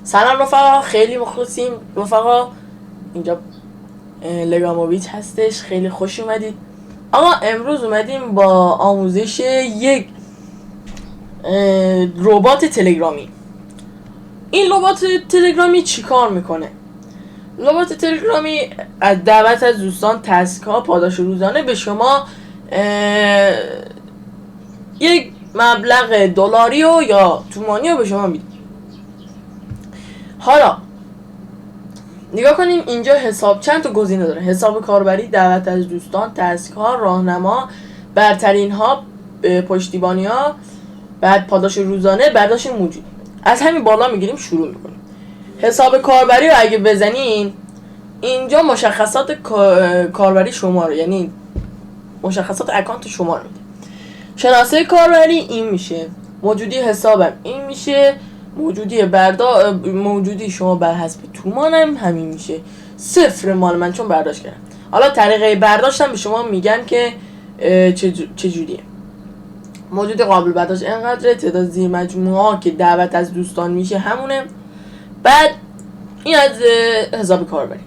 سلام رفقا، خیلی مخلصیم رفقا. اینجا لگاموویچ هستش. خیلی خوش اومدید آقا. امروز اومدیم با آموزش یک ربات تلگرامی. این ربات تلگرامی چی کار میکنه؟ ربات تلگرامی از دعوت از دوستان، تسک ها، پاداش روزانه به شما یک مبلغ دلاری یا تومانی رو به شما میده. حالا نگاه کنیم اینجا حساب چند تا گزینه داره: حساب کاربری، دعوت از دوستان، تسک ها، راهنما، برترین ها، پشتیبانی ها، بعد پاداش روزانه، برداشت موجود. از همین بالا میگیریم شروع میکنیم. حساب کاربری رو اگه بزنین اینجا مشخصات کاربری شما رو، یعنی مشخصات اکانت شما رو میده. شناسه کاربری این میشه، موجودی حسابم این میشه، موجودی شما بر حسب تومانم همین میشه. صفر مال من چون برداشت کردم. حالا طریقه برداشتم به شما میگم که چجوریه. موجودی قابل برداشت اینقدره، تعداد زیر مجموعه ها که دعوت از دوستان میشه همونه. بعد این از حساب کاربری.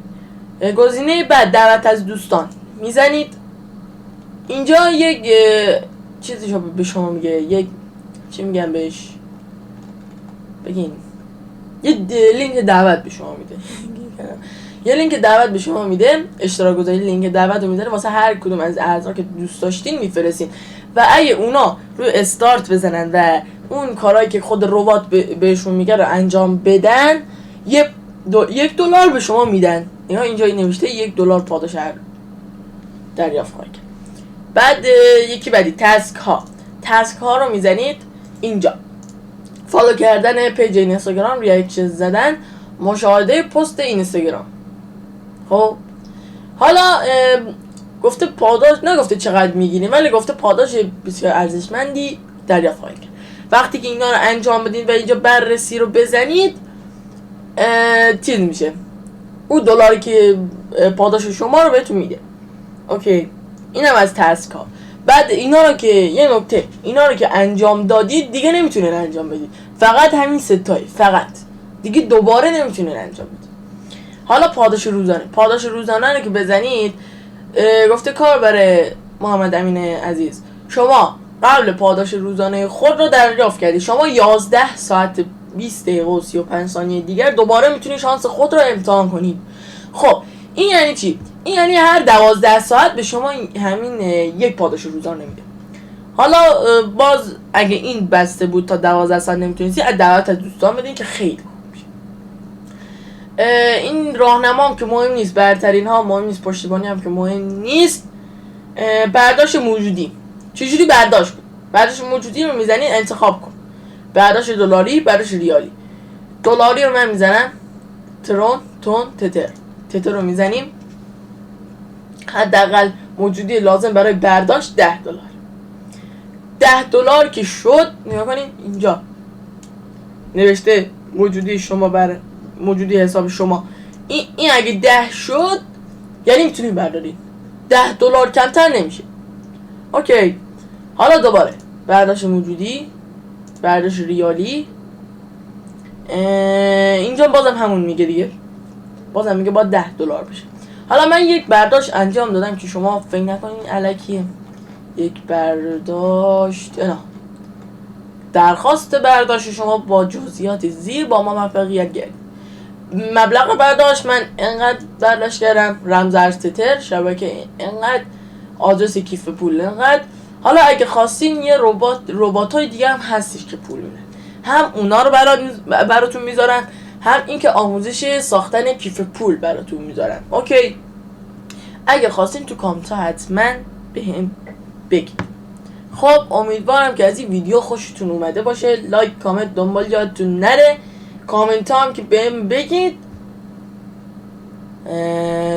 گزینه بعد دعوت از دوستان میزنید. اینجا یک چیزی به شما میگه، یک چی میگم بهش، بگین یه لینک دعوت به شما میده. یه لینک دعوت به شما میده، اشتراک گذاری لینک دعوت رو میذاره واسه هر کدوم از اعضا که دوست داشتین میفرستین و اگه اونا روی استارت بزنن و اون کارهایی که خود ربات بهشون میگه رو انجام بدن، $1 به شما میدن. اینا اینجا نوشته $1 پاداش دریافت خواهید. بعد یکی بعدی تسک ها رو میزنید اینجا. فالو کردن پیج اینستاگرام، ریاکشن زدن، مشاهده پست اینستاگرام. خب حالا گفته پاداش، نگفته چقدر میگیریم، ولی گفته پاداش بسیار ارزشمندی دریافت خواهید کرد. وقتی که اینا رو انجام بدین و اینجا بررسی رو بزنید چیز میشه، اون $1 که پاداش شما رو بهتون میده. اوکی، اینم از تسک ها. بعد اینا رو که یه نکته، اینا رو که انجام دادید دیگه نمیتونین انجام بدید، فقط همین ستایی، فقط دیگه دوباره نمیتونین انجام بدید. حالا پاداش روزانه رو که بزنید، گفته کاربر محمد امین عزیز، شما قبل پاداش روزانه خود رو دریافت کردید. شما 11 ساعت 20 دقیقه و 35 ثانیه دیگر دوباره میتونید شانس خود رو امتحان کنید. خب این یعنی چی؟ این یعنی هر 12 ساعت به شما همین یک پاداش روزانه میده. حالا باز اگه این بسته بود تا 12 ساعت نمیتونید از دعوت از دوستان بدین که خیلی خوب میشه. این راهنما هم که مهم نیست، برترین ها مهم نیست، پشتیبانی هم که مهم نیست. برداشت موجودی چجوری برداشت کن؟ برداشت موجودی رو میزنین انتخاب کن، برداشت دلاری، برداشت ریالی. دلاری رو من میزنم تون تتر رو میزنیم. حداقل موجودی لازم برای برداشت $10 که شد. نگاه کنین اینجا نوشته موجودی شما بر موجودی حساب شما. این اگه 10 شد یعنی میتونید بردارید. $10 کمتر نمیشه. اوکی، حالا دوباره برداشت موجودی، برداشت ریالی. اینجا بازم همون میگه دیگه، بازم میگه با $10 بشه. حالا من یک برداشت انجام دادم که شما فکر نکنین الکیه. یک برداشت، درخواست برداشت شما با جزئیات زیر با ما موفقیت گرد. مبلغ برداشت من انقدر برداشت کردم، رمز ارز تتر، شبکه انقدر، آدرس کیف پول انقدر. حالا اگه خواستین یه رباتای دیگه هم هستش که پول میدن، هم اونا رو براتون میذارن، هم این که آموزش ساختن کیف پول براتون میذارن. اوکی، اگه خواستین تو کامنت ها حتما بهم بگید. خب امیدوارم که از این ویدیو خوشتون اومده باشه. لایک، کامنت دنبال یادتون نره. کامنت ها هم که بهم بگید.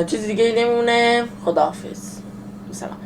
چیز دیگه نمونه. خداحافظ. سلام.